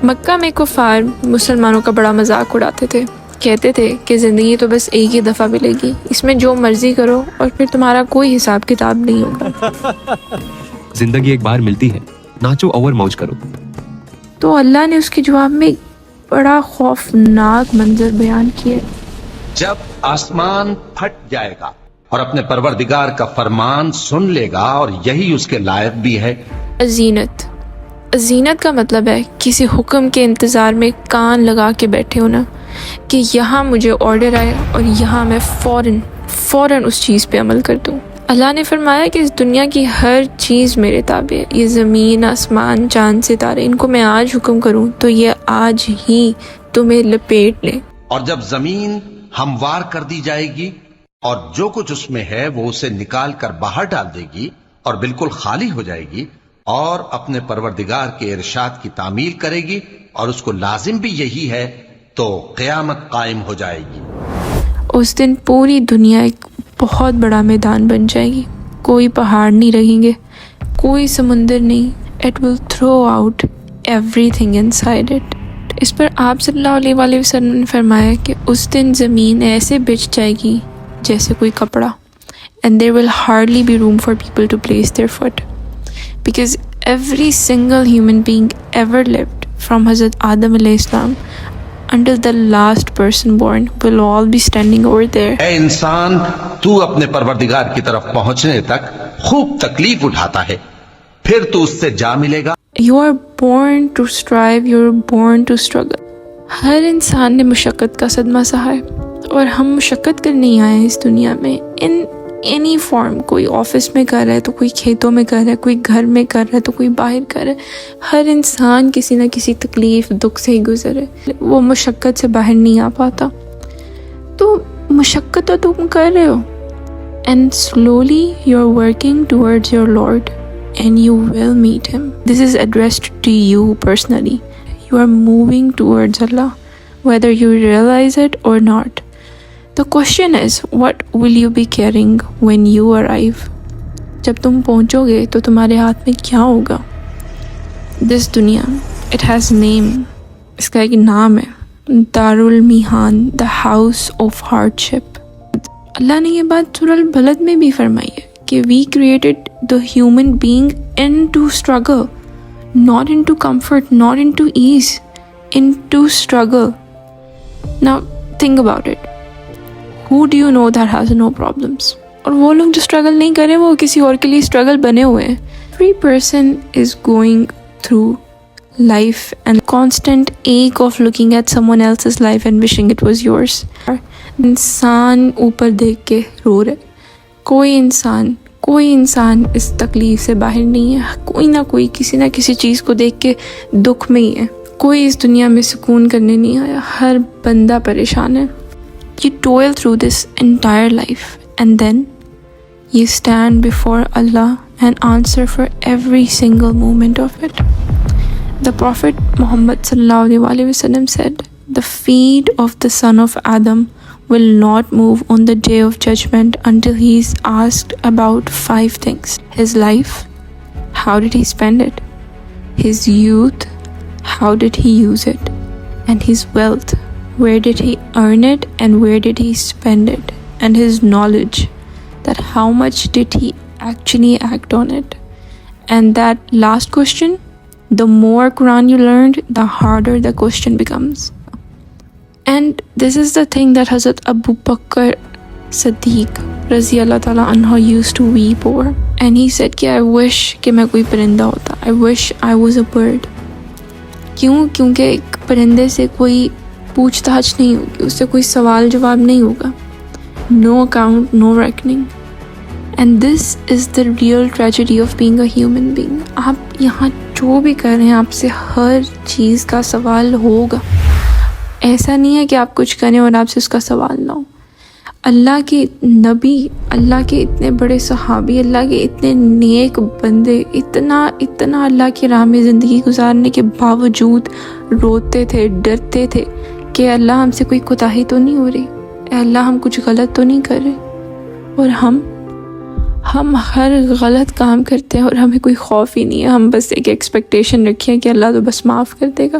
مکہ میں کفار مسلمانوں کا بڑا مذاق اڑاتے تھے، کہتے تھے کہ زندگی تو بس ایک ہی دفعہ ملے گی، اس میں جو مرضی کرو اور پھر تمہارا کوئی حساب کتاب نہیں ہوگا۔ زندگی ایک بار ملتی ہے، ناچو اور موج کرو۔ تو اللہ نے اس کے جواب میں ایک بڑا خوفناک منظر بیان کیا۔ جب آسمان پھٹ جائے گا اور اپنے پروردگار کا فرمان سن لے گا، اور یہی اس کے لائق بھی ہے۔ زینت، زینت کا مطلب ہے کسی حکم کے انتظار میں کان لگا کے بیٹھے ہونا، کہ یہاں مجھے آرڈر آئے اور یہاں میں فوراً اس چیز پہ عمل کر دوں۔ اللہ نے فرمایا کہ اس دنیا کی ہر چیز میرے تابع ہے، یہ زمین، آسمان، چاند، ستارے، ان کو میں آج حکم کروں تو یہ آج ہی تمہیں لپیٹ لیں۔ اور جب زمین ہموار کر دی جائے گی اور جو کچھ اس میں ہے وہ اسے نکال کر باہر ڈال دے گی اور بالکل خالی ہو جائے گی، اور اپنے پروردگار کے ارشاد کی تعمیل کرے گی، اور اس کو لازم بھی یہی ہے، تو قیامت قائم ہو جائے گی۔ اس دن پوری دنیا ایک بہت بڑا میدان بن جائے گی، کوئی پہاڑ نہیں رہیں گے، کوئی سمندر نہیں۔ It will throw out everything inside it۔ اس پر آپ صلی اللہ علیہ وآلہ وسلم نے فرمایا کہ اس دن زمین ایسے بچ جائے گی جیسے کوئی کپڑا، and there will hardly be room for people to place their foot because every single human being ever lived from Hazrat Adam alayhi salam until the last person born will all be standing over there۔ اے انسان، تو اپنے پروردگار کی طرف پہنچنے تک خوب تکلیف اٹھاتا ہے، پھر تو اس سے جا ملے گا۔ You are born to strive, you are born to struggle۔ ہر انسان نے مشقت کا صدمہ سہا ہے، اور ہم مشقت کرنے ہی آئے ہیں اس دنیا میں، in any form۔ کوئی آفس میں کر رہا ہے تو کوئی کھیتوں میں کر رہا ہے، کوئی گھر میں کر رہا ہے تو کوئی باہر کر رہا ہے۔ ہر انسان کسی نہ کسی تکلیف، دکھ سے ہی گزرے، وہ مشقت سے باہر نہیں آ پاتا۔ تو مشقت تو تم کر رہے ہو، and slowly you are working towards your Lord and you will meet him۔ This is addressed to you personally۔ You are moving towards Allah whether you realize it or not۔ The question is, what will you be carrying when you arrive؟ جب تم پہنچو گے تو تمہارے ہاتھ میں کیا ہوگا؟ This دنیا، it has name۔ اس کا ایک نام ہے، دارالمیحان، the house of hardship۔ اللہ نے یہ بات سورہ البلد میں بھی فرمائی ہے کہ we created the human being into struggle، not into comfort، not into ease، into struggle۔ Now think about it۔ Who do you know that has no problems؟ اور وہ لوگ جو struggle نہیں کریں وہ کسی اور کے لیے struggle بنے ہوئے ہیں۔ Every person is going through life and constant ache of looking at someone else's life and wishing it was yours۔ انسان اوپر دیکھ کے رو رہے، کوئی انسان اس تکلیف سے باہر نہیں ہے، کوئی نہ کوئی کسی نہ کسی چیز کو دیکھ کے دکھ میں ہی ہے، کوئی اس دنیا میں سکون کرنے نہیں آیا، ہر بندہ پریشان ہے۔ You toil through this entire life and then you stand before Allah and answer for every single moment of it۔ The Prophet Muhammad sallallahu alaihi wasallam said, the feet of the son of Adam will not move on the day of judgment until he is asked about 5 things: his life, how did he spend it; his youth, how did he use it; and his wealth, where did he earn it and where did he spend it; and his knowledge, that how much did he actually act on it. And that last question, the more Quran you learned, the harder the question becomes۔ And this is the thing that Hazrat Abu Bakr Siddiq رضی اللہ تعالیٰ عنہ used to weep over۔ And he said کہ I wish کہ میں کوئی پرندہ ہوتا، I wish I was a bird۔ کیونکہ ایک پرندے سے کوئی پوچھ تاچھ نہیں ہوگی، اس سے کوئی سوال جواب نہیں ہوگا، no account, no reckoning۔ And this is the real tragedy of being a human being۔ آپ یہاں جو بھی کر رہے ہیں آپ سے ہر چیز کا سوال ہوگا، ایسا نہیں ہے کہ آپ کچھ کریں اور آپ سے اس کا سوال نہ ہو۔ اللہ کے نبی، اللہ کے اتنے بڑے صحابی، اللہ کے اتنے نیک بندے، اتنا اللہ کی راہ میں زندگی گزارنے کے باوجود روتے تھے، ڈرتے تھے کہ اللہ ہم سے کوئی کوتاہی تو نہیں ہو رہی، اے اللہ ہم کچھ غلط تو نہیں کر رہے۔ اور ہم ہر غلط کام کرتے ہیں اور ہمیں کوئی خوف ہی نہیں ہے، ہم بس ایک ایکسپیکٹیشن رکھیں کہ اللہ تو بس معاف کر دے گا۔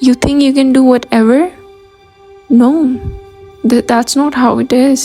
You think you can do whatever? No, that's not how it is.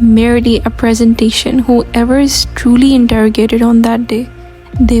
merely a presentation. Whoever is truly interrogated on that day, they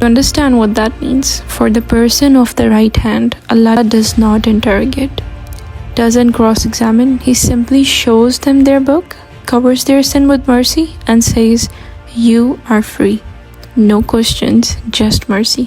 To understand what that means, for the person of the right hand, Allah does not interrogate, doesn't cross-examine. He simply shows them their book, covers their sin with mercy, and says, "You are free. No questions, just mercy."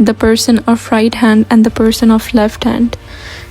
the person of right hand and the person of left hand.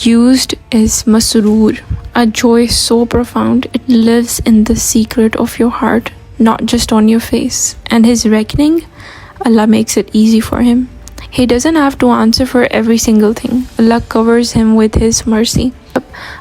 used is masroor, a joy so profound it lives in the secret of your heart, not just on your face. And his reckoning, Allah makes it easy for him. He doesn't have to answer for every single thing. Allah covers him with his mercy.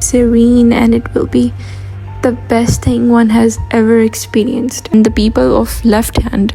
serene and it will be the best thing one has ever experienced. And the people of left hand,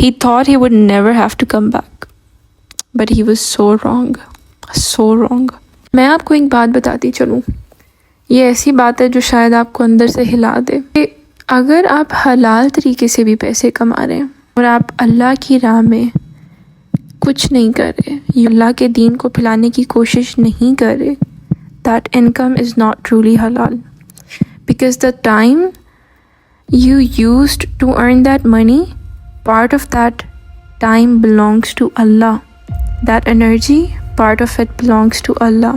He thought he would never have to come back. but he was so wrong, so wrong. میں آپ کو ایک بات بتاتی چلوں، یہ ایسی بات ہے جو شاید آپ کو اندر سے ہلا دے کہ اگر آپ حلال طریقے سے بھی پیسے کما رہے ہیں اور آپ اللہ کی راہ میں کچھ نہیں کر رہے، یہ اللہ کے دین کو پھیلانے کی کوشش نہیں کر رہے، that income is not truly halal, because the time you used to earn that money, part of that time belongs to Allah. That energy, part of it belongs to Allah.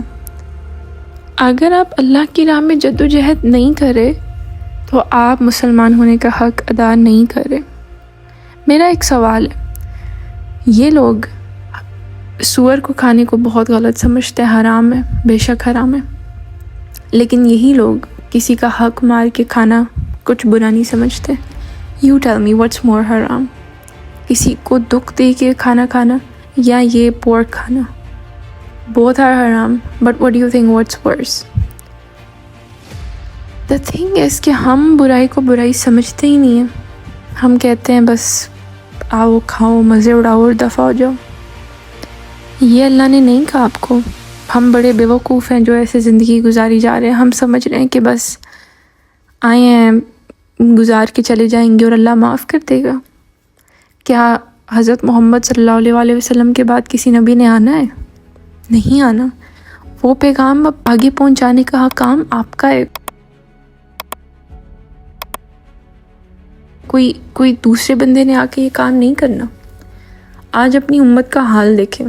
اگر آپ اللہ کی راہ میں جد و جہد نہیں کرے تو آپ مسلمان ہونے کا حق ادا نہیں کرے. میرا ایک سوال ہے، یہ لوگ سور کو کھانے کو بہت غلط سمجھتے ہیں، حرام ہے، بے شک حرام ہے، لیکن یہی لوگ کسی کا حق مار کے کھانا کچھ برا نہیں سمجھتے. یو ٹیل می واٹس مور حرام، کسی کو دکھ دے کے کھانا کھانا یا یہ پورک کھانا؟ both are haram, but what do you think what's worse? The thing is کہ ہم برائی کو برائی سمجھتے ہی نہیں ہیں، ہم کہتے ہیں بس آؤ کھاؤ مزے اڑاؤ اور دفع ہو جاؤ. یہ اللہ نے نہیں کہا آپ کو. ہم بڑے بیوقوف ہیں جو ایسے زندگی گزاری جا رہے ہیں، ہم سمجھ رہے ہیں کہ بس آئے ہیں گزار کے چلے جائیں گے اور اللہ معاف کر دے گا. کیا حضرت محمد صلی اللہ علیہ وسلم کے بعد کسی نبی نے آنا ہے؟ نہیں آنا. وہ پیغام اب آگے پہنچانے کا کام آپ کا ہے، کوئی دوسرے بندے نے آ کے یہ کام نہیں کرنا. آج اپنی امت کا حال دیکھیں،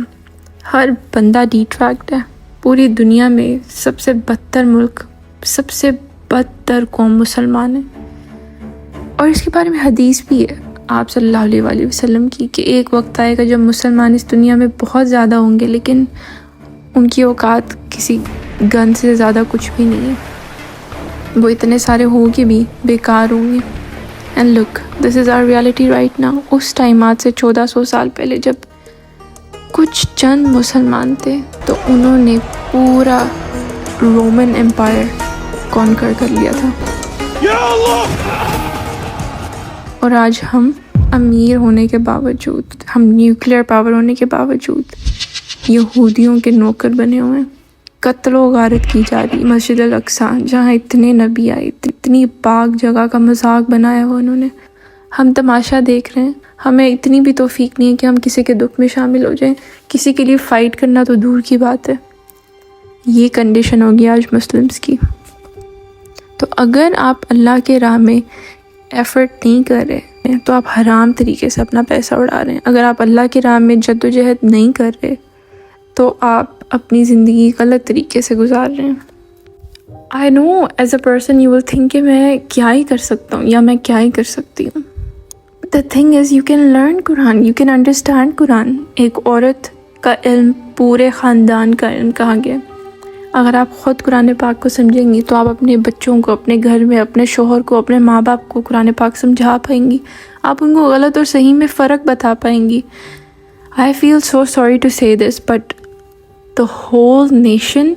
ہر بندہ ڈیٹریکٹ ہے. پوری دنیا میں سب سے بدتر ملک، سب سے بدتر قوم مسلمان ہے. اور اس کے بارے میں حدیث بھی ہے آپ صلی اللہ علیہ وسلم کی کہ ایک وقت آئے گا جب مسلمان اس دنیا میں بہت زیادہ ہوں گے لیکن ان کی اوقات کسی گن سے زیادہ کچھ بھی نہیں ہے. وہ اتنے سارے ہوں گے بھی بیکار ہوں گے. And look this is our reality right now. اس ٹائم آج سے 1400 سال پہلے جب کچھ چند مسلمان تھے تو انہوں نے پورا رومن امپائر کانکر کر لیا تھا. اور آج ہم امیر ہونے کے باوجود، ہم نیوکلیئر پاور ہونے کے باوجود یہودیوں کے نوکر بنے ہوئے ہیں. قتل و غارت کی جا رہی مسجد الاقصیٰ جہاں اتنے نبی آئے، اتنی پاک جگہ کا مذاق بنایا ہوا انہوں نے. ہم تماشا دیکھ رہے ہیں. ہمیں اتنی بھی توفیق نہیں ہے کہ ہم کسی کے دکھ میں شامل ہو جائیں. کسی کے لیے فائٹ کرنا تو دور کی بات ہے. یہ کنڈیشن ہوگی آج مسلمس کی. تو اگر آپ اللہ کے راہ میں ایفرٹ نہیں کر رہے تو آپ حرام طریقے سے اپنا پیسہ اڑا رہے ہیں. اگر آپ اللہ کی راہ میں جد و جہد نہیں کر رہے تو آپ اپنی زندگی غلط طریقے سے گزار رہے ہیں. I know as a person you will think کہ میں کیا ہی کر سکتا ہوں یا میں کیا ہی کر سکتی ہوں. The thing is you can learn Quran, you can understand Quran. ایک عورت کا علم پورے خاندان کا علم کہا گیا. اگر آپ خود قرآن پاک کو سمجھیں گی تو آپ اپنے بچوں کو، اپنے گھر میں اپنے شوہر کو، اپنے ماں باپ کو قرآن پاک سمجھا پائیں گی. آپ ان کو غلط اور صحیح میں فرق بتا پائیں گی. I feel so sorry to say this, but the whole nation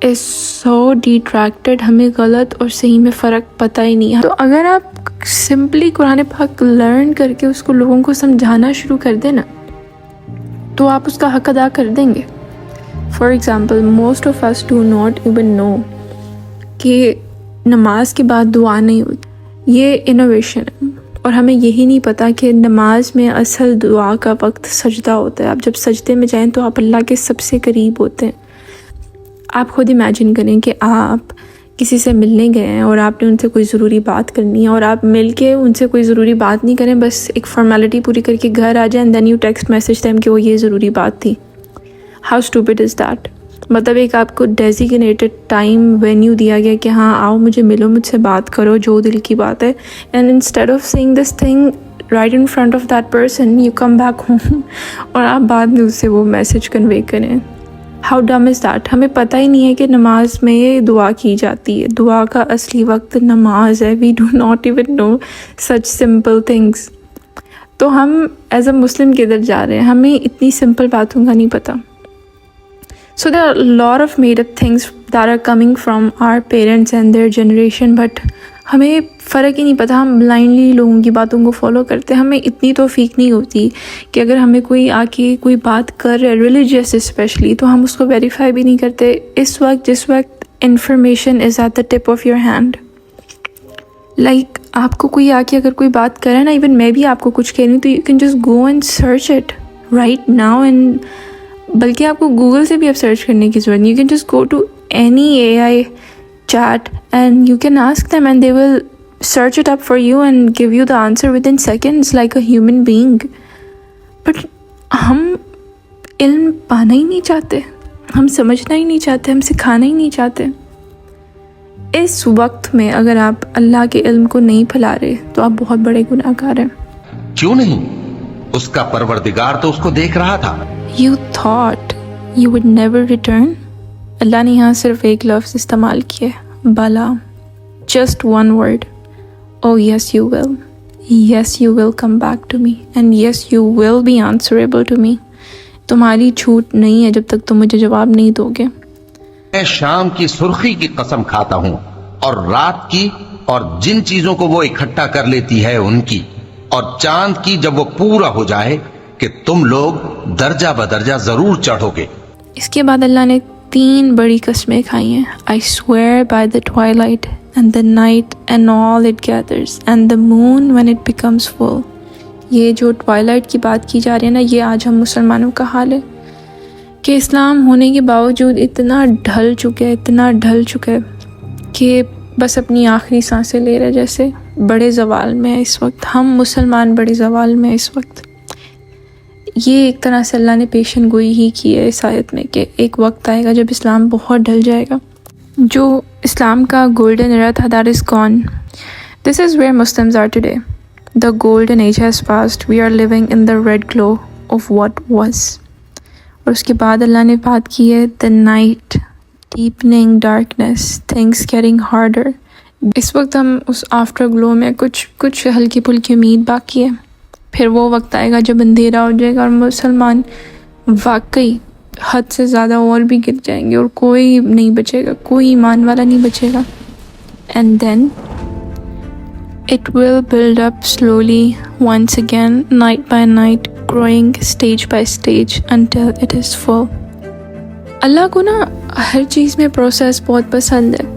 is so detracted. ہمیں غلط اور صحیح میں فرق پتہ ہی نہیں ہے. تو اگر آپ سمپلی قرآن پاک لرن کر کے اس کو لوگوں کو سمجھانا شروع کر دیں نا تو آپ اس کا حق ادا کر دیں گے. For example most of us do not even know کہ نماز کے بعد دعا نہیں ہوتی. یہ انوویشن ہے. اور ہمیں یہی نہیں پتہ کہ نماز میں اصل دعا کا وقت سجدہ ہوتا ہے. آپ جب سجدے میں جائیں تو آپ اللہ کے سب سے قریب ہوتے ہیں. آپ خود امیجن کریں کہ آپ کسی سے ملنے گئے ہیں اور آپ نے ان سے کوئی ضروری بات کرنی ہے اور آپ مل کے ان سے کوئی ضروری بات نہیں کریں، بس ایک فارمیلٹی پوری کر کے گھر آ جائیں. Then you text message them کہ وہ یہ ضروری بات تھی. How stupid is that? مطلب ایک آپ کو ڈیزیگنیٹڈ ٹائم وینیو دیا گیا کہ ہاں آؤ مجھے ملو، مجھ سے بات کرو جو دل کی بات ہے. And instead of seeing this thing right in front of that person you come back home اور آپ بعد میں اس سے وہ میسج کنوے کریں. How dumb is that? ہمیں پتہ ہی نہیں ہے کہ نماز میں دعا کی جاتی ہے. دعا کا اصلی وقت نماز ہے. We do not even know such simple things. تو ہم ایز اے مسلم کدھر جا رہے ہیں؟ ہمیں اتنی سمپل باتوں کا نہیں پتہ. So there are a lot of made up things that are coming from our parents and their generation, but ہمیں فرق ہی نہیں پتہ، ہم بلائنڈلی لوگوں کی باتوں کو فالو کرتے ہیں. ہمیں اتنی توفیق نہیں ہوتی کہ اگر ہمیں کوئی آ کے کوئی بات کر رہا ہے ریلیجیس اسپیشلی، تو ہم اس کو ویریفائی بھی نہیں کرتے. اس وقت جس وقت information is at the tip of your hand, like آپ کو کوئی آ کے اگر کوئی بات کرے نا، ایون میں بھی آپ کو کچھ کہہ رہی ہوں، تو you can just go and search it right now. And بلکہ آپ کو گوگل سے بھی اب سرچ کرنے کی ضرورت نہیں. You can just go to any A I chat and you can ask them and they will search it up for you and give you the answer within seconds like a human being. But ہم علم پانا ہی نہیں چاہتے، ہم سمجھنا ہی نہیں چاہتے، ہم سکھانا ہی نہیں چاہتے. اس وقت میں اگر آپ اللہ کے علم کو نہیں پھیلا رہے تو آپ بہت بڑے گناہ گار ہیں. کیوں نہیں؟ اس کا پروردگار تو اس کو دیکھ رہا تھا. You thought you would never return. اللہ نے یہاں صرف ایک لفظ استعمال کیا، بلا. Just one word. Oh yes you will. Yes you will come back to me and yes you will be answerable to me. تمہاری چھوٹ نہیں ہے جب تک تم مجھے جواب نہیں دو گے. میں شام کی سرخی کی قسم کھاتا ہوں، اور رات کی، اور جن چیزوں کو وہ اکٹھا کر لیتی ہے ان کی، اور چاند کی جب وہ پورا ہو جائے، کہ تم لوگ درجہ بدرجہ ضرور چڑھو گے. اس کے بعد اللہ نے 3 بڑی قسمیں کھائی ہیں. I swear by the twilight and the night and all it gathers and the moon when it becomes full. یہ جو twilight کی بات کی جا رہی ہے نا، یہ آج ہم مسلمانوں کا حال ہے کہ اسلام ہونے کے باوجود اتنا ڈھل چکا ہے کہ بس اپنی آخری سانسیں لے رہے. جیسے بڑے زوال میں ہے اس وقت، ہم مسلمان بڑے زوال میں اس وقت. یہ ایک طرح سے اللہ نے پیشن گوئی ہی کی ہے اس آیت میں کہ ایک وقت آئے گا جب اسلام بہت ڈھل جائے گا. جو اسلام کا گولڈن ایرا تھا that is gone. This is where Muslims are today. The golden age has passed. We are living in the red glow of what was. اور اس کے بعد اللہ نے بات کی ہے the night, deepening darkness, things getting harder. اس وقت ہم اس after گلو میں کچھ ہلکی پھلکی امید باقی ہے. پھر وہ وقت آئے گا جب اندھیرا ہو جائے گا اور مسلمان واقعی حد سے زیادہ اور بھی گر جائیں گے اور کوئی نہیں بچے گا، کوئی ایمان والا نہیں بچے گا. And then it will build up slowly once again, night by night, growing stage by stage until it is full. اللہ کو نا ہر چیز میں پروسیس بہت پسند ہے.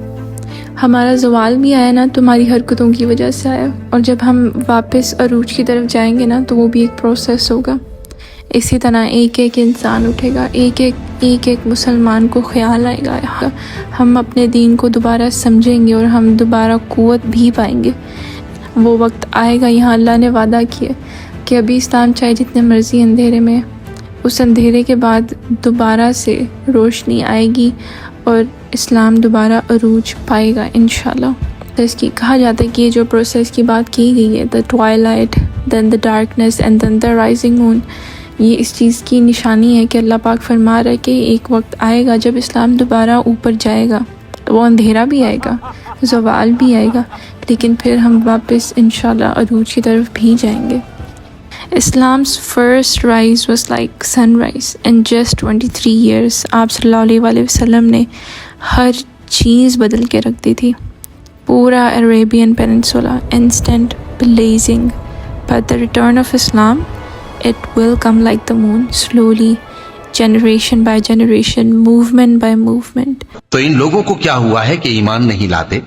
ہمارا زوال بھی آیا نا تمہاری حرکتوں کی وجہ سے آیا، اور جب ہم واپس عروج کی طرف جائیں گے نا تو وہ بھی ایک پروسیس ہوگا. اسی طرح ایک انسان اٹھے گا، ایک مسلمان کو خیال آئے گا، ہم اپنے دین کو دوبارہ سمجھیں گے اور ہم دوبارہ قوت بھی پائیں گے. وہ وقت آئے گا، یہاں اللہ نے وعدہ کیا کہ ابھی اسلام چاہے جتنے مرضی اندھیرے میں، اس اندھیرے کے بعد دوبارہ سے روشنی آئے گی اور اسلام دوبارہ عروج پائے گا انشاءاللہ. تو اس کی کہا جاتا ہے کہ یہ جو پروسیس کی بات کی گئی ہے، the twilight, then the darkness and then the rising moon، یہ اس چیز کی نشانی ہے کہ اللہ پاک فرما رہا ہے کہ ایک وقت آئے گا جب اسلام دوبارہ اوپر جائے گا. وہ اندھیرا بھی آئے گا، زوال بھی آئے گا، لیکن پھر ہم واپس انشاءاللہ عروج کی طرف بھی جائیں گے. Islam's first rise was like sunrise. In just 23 years, آپ صلی اللہ علیہ وسلم نے ہر چیز بدل کے رکھ دی تھی. پورا Arabian Peninsula instant blazing. But the return of Islam, it will come like the moon, slowly, generation by generation, movement by movement. تو ان لوگوں کو کیا ہوا ہے کہ ایمان نہیں لاتے،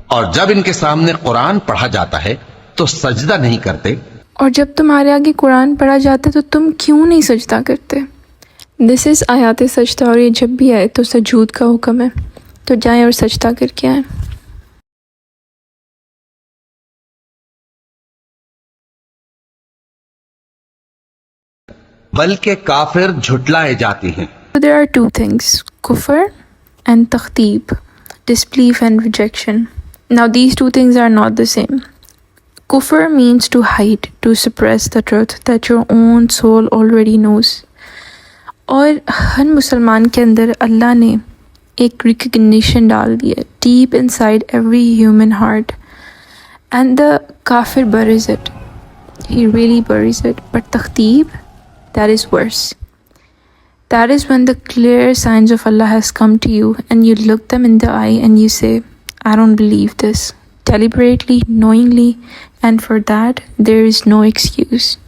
اور جب ان کے سامنے قرآن پڑھا جاتا ہے تو سجدہ نہیں کرتے. اور جب تمہارے آگے قرآن پڑھا جاتا ہے تو تم کیوں نہیں سجدہ کرتے؟ دس از آیات سجدہ، اور یہ جب بھی آئے تو سجود کا حکم ہے، تو جائیں اور سجدہ کر کے آئیں. بلکہ کافر جھٹلائے جاتے ہیں. So there are 2 things, kufr and takhdeeb, disbelief and rejection. Now these 2 things are not the same. Kufr means to hide, to suppress the truth that your own soul already knows. اور ہر مسلمان کے اندر اللہ نے ایک recognition ڈال دی ہے deep inside every human heart, and the kafir buries it. He really buries it. But takhdeeb, that is worse. That is when the clear signs of Allah has come to you and you look them in the eye and you say, I don't believe this. deliberately, knowingly, and for that there is no excuse.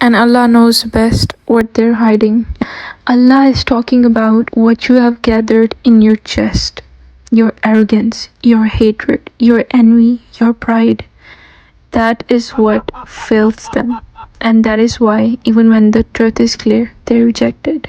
And Allah knows best what they're hiding. Allah is talking about what you have gathered in your chest. Your arrogance, your hatred, your envy, your pride. That is what fills them. And that is why even when the truth is clear, they reject it.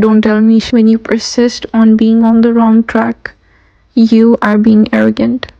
don't tell me. When you persist on being on the wrong track, you are being arrogant.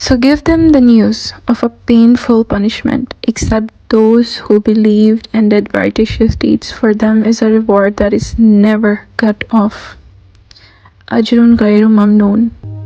So give them the news of a painful punishment, except those who believed and did righteous deeds. For them is a reward that is never cut off. Ajrun ghayru mamnoon.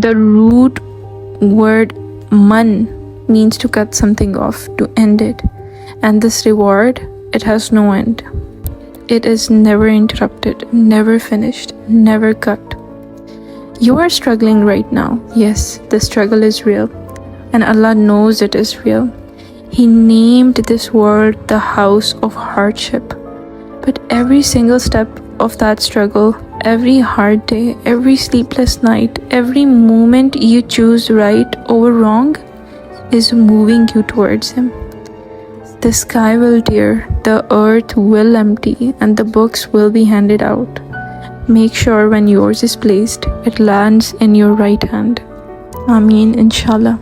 the root word man means to cut something off, to end it. And this reward, it has no end. It is never interrupted, never finished, never cut. You are struggling right now. Yes, the struggle is real. And Allah knows it is real. He named this world the house of hardship. But every single step of that struggle, every hard day, every sleepless night, every moment you choose right over wrong is moving you towards Him. The sky will tear, the earth will empty, and the books will be handed out. Make sure when yours is placed, it lands in your right hand. Ameen, inshallah.